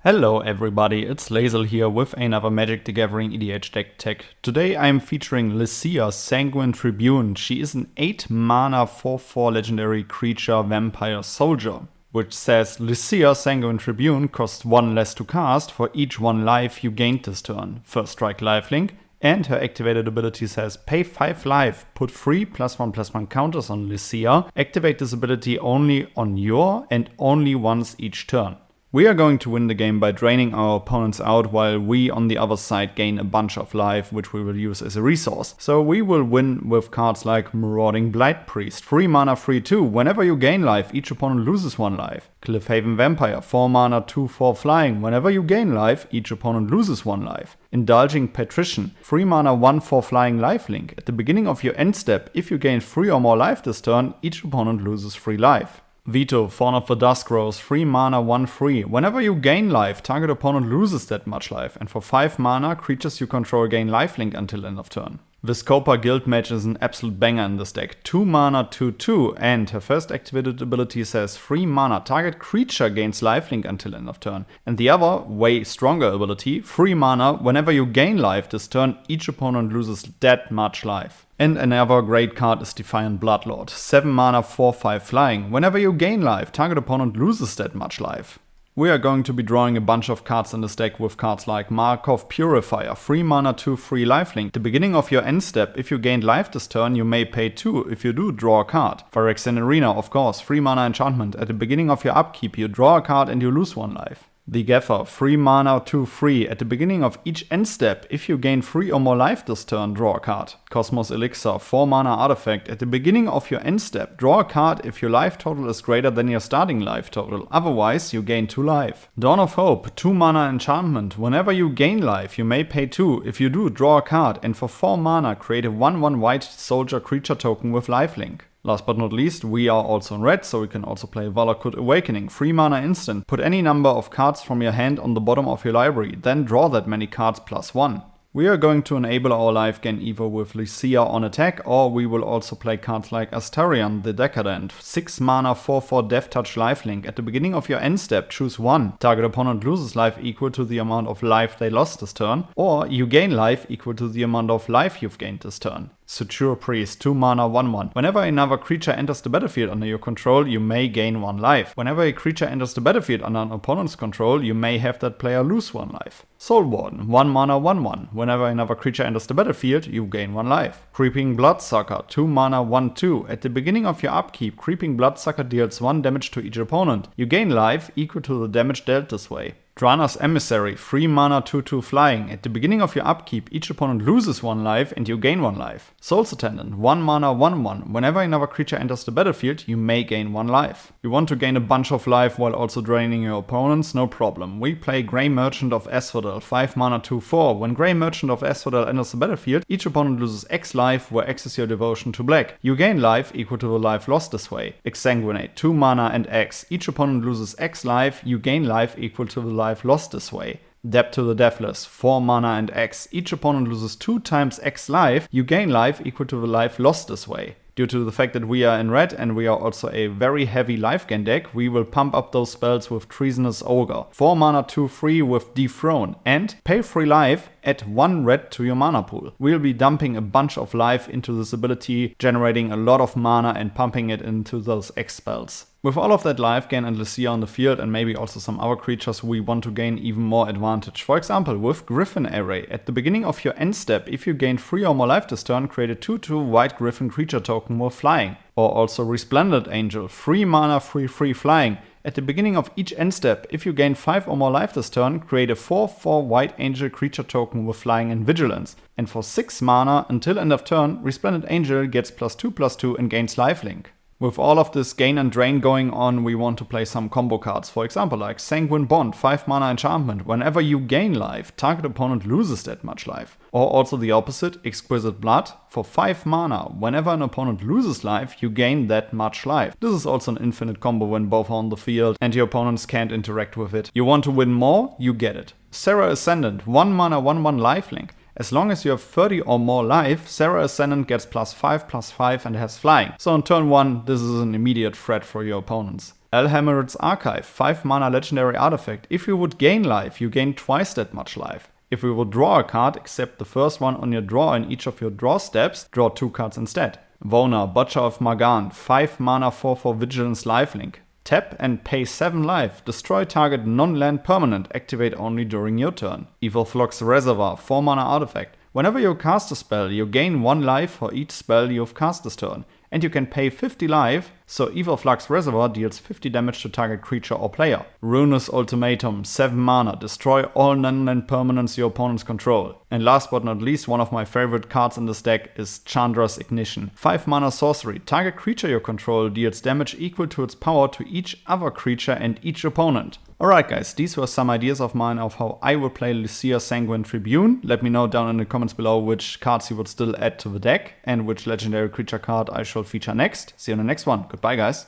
Hello everybody, it's Lazel here with another Magic the Gathering EDH deck tech. Today I am featuring Licia, Sanguine Tribune. She is an 8 mana 4/4 legendary creature vampire soldier, which says Licia, Sanguine Tribune costs 1 less to cast for each 1 life you gained this turn. First strike lifelink. And her activated ability says pay 5 life, put 3 +1/+1 counters on Licia. Activate this ability only on your and only once each turn. We are going to win the game by draining our opponents out while we on the other side gain a bunch of life, which we will use as a resource. So we will win with cards like Marauding Blight Priest, 3 mana 3/2. Whenever you gain life, each opponent loses 1 life. Cliffhaven Vampire, 4 mana 2/4 flying. Whenever you gain life, each opponent loses 1 life. Indulging Patrician, 3 mana 1/4 flying lifelink. At the beginning of your end step, if you gain 3 or more life this turn, each opponent loses 3 life. Veto, Fawn of the Dusk Rose, 3 mana 1/3. Whenever you gain life, target opponent loses that much life, and for 5 mana, creatures you control gain lifelink until end of turn. Viscopa Guildmage is an absolute banger in this deck. 2 mana 2/2, and her first activated ability says 3 mana, target creature gains lifelink until end of turn. And the other, way stronger ability, 3 mana, whenever you gain life this turn, each opponent loses that much life. And another great card is Defiant Bloodlord, 7 mana 4/5 flying. Whenever you gain life, target opponent loses that much life. We are going to be drawing a bunch of cards in this deck with cards like Markov Purifier, 3 mana 2/3 lifelink. At the beginning of your end step, if you gained life this turn, you may pay 2. If you do, draw a card. Phyrexian Arena, of course, 3 mana enchantment. At the beginning of your upkeep, you draw a card and you lose 1 life. The Gaffer, 3 mana 2/3. At the beginning of each end step, if you gain 3 or more life this turn, draw a card. Cosmos Elixir, 4 mana artifact. At the beginning of your end step, draw a card if your life total is greater than your starting life total. Otherwise, you gain 2 life. Dawn of Hope, 2 mana enchantment. Whenever you gain life, you may pay 2. If you do, draw a card. And for 4 mana, create a 1/1 white soldier creature token with lifelink. Last but not least, we are also in red, so we can also play Valakut Awakening, 3 mana instant. Put any number of cards from your hand on the bottom of your library, then draw that many cards +1. We are going to enable our Lifegain either with Licia on attack, or we will also play cards like Astarion the Decadent, 6 mana 4/4 Death Touch lifelink. At the beginning of your end step, choose 1. Target opponent loses life equal to the amount of life they lost this turn, or you gain life equal to the amount of life you've gained this turn. Suture Priest, 2 mana 1/1. Whenever another creature enters the battlefield under your control, you may gain 1 life. Whenever a creature enters the battlefield under an opponent's control, you may have that player lose 1 life. Soul Warden, 1 mana 1/1. Whenever another creature enters the battlefield, you gain 1 life. Creeping Bloodsucker, 2 mana 1/2. At the beginning of your upkeep, Creeping Bloodsucker deals 1 damage to each opponent. You gain life equal to the damage dealt this way. Drana's Emissary, 3 mana 2/2 flying. At the beginning of your upkeep, each opponent loses 1 life and you gain 1 life. Soul's Attendant, 1 mana 1/1. Whenever another creature enters the battlefield, you may gain 1 life. You want to gain a bunch of life while also draining your opponents? No problem. We play Grey Merchant of Asphodel, 5 mana 2/4. When Grey Merchant of Asphodel enters the battlefield, each opponent loses X life, where X is your devotion to black. You gain life equal to the life lost this way. Exsanguinate, 2 mana and X. Each opponent loses X life, you gain life equal to the life lost this way. Debt to the Deathless, 4 mana and X. Each opponent loses 2 times X life, you gain life equal to the life lost this way. Due to the fact that we are in red and we are also a very heavy Lifegain deck, we will pump up those spells with Treasonous Ogre, 4 mana 2/3 with Dethrone, and pay 3 life, add 1 red to your mana pool. We'll be dumping a bunch of life into this ability, generating a lot of mana and pumping it into those X spells. With all of that Lifegain and Licia on the field, and maybe also some other creatures, we want to gain even more advantage. For example, with Griffin Array. At the beginning of your end step, if you gain 3 or more life this turn, create a 2/2 white Griffin creature token with flying. Or also Resplendent Angel, 3 mana 3/3 flying. At the beginning of each end step, if you gain 5 or more life this turn, create a 4/4 white angel creature token with flying and vigilance. And for 6 mana, until end of turn, Resplendent Angel gets +2/+2 and gains lifelink. With all of this gain and drain going on, we want to play some combo cards. For example, like Sanguine Bond, 5 mana enchantment. Whenever you gain life, target opponent loses that much life. Or also the opposite, Exquisite Blood, for 5 mana. Whenever an opponent loses life, you gain that much life. This is also an infinite combo when both are on the field and your opponents can't interact with it. You want to win more? You get it. Serra Ascendant, 1 mana 1/1 lifelink. As long as you have 30 or more life, Serra Ascendant gets +5/+5 and has flying. So on turn 1, this is an immediate threat for your opponents. Alhammar's Archive, 5 mana legendary artifact. If you would gain life, you gain twice that much life. If you would draw a card, except the first one on your draw in each of your draw steps, draw 2 cards instead. Vona, Butcher of Magan, 5 mana 4/4 Vigilance lifelink. Tap and pay 7 life. Destroy target non-land permanent. Activate only during your turn. Evil Flux Reservoir, 4 mana artifact. Whenever you cast a spell, you gain 1 life for each spell you have cast this turn. And you can pay 50 life, so Evil Flux Reservoir deals 50 damage to target creature or player. Ruinous Ultimatum, 7 mana, destroy all non-land permanents your opponents control. And last but not least, one of my favorite cards in this deck is Chandra's Ignition. 5 mana sorcery, target creature you control deals damage equal to its power to each other creature and each opponent. Alright guys, these were some ideas of mine of how I would play Licia Sanguine Tribune. Let me know down in the comments below which cards you would still add to the deck and which legendary creature card I shall feature next. See you in the next one. Goodbye guys.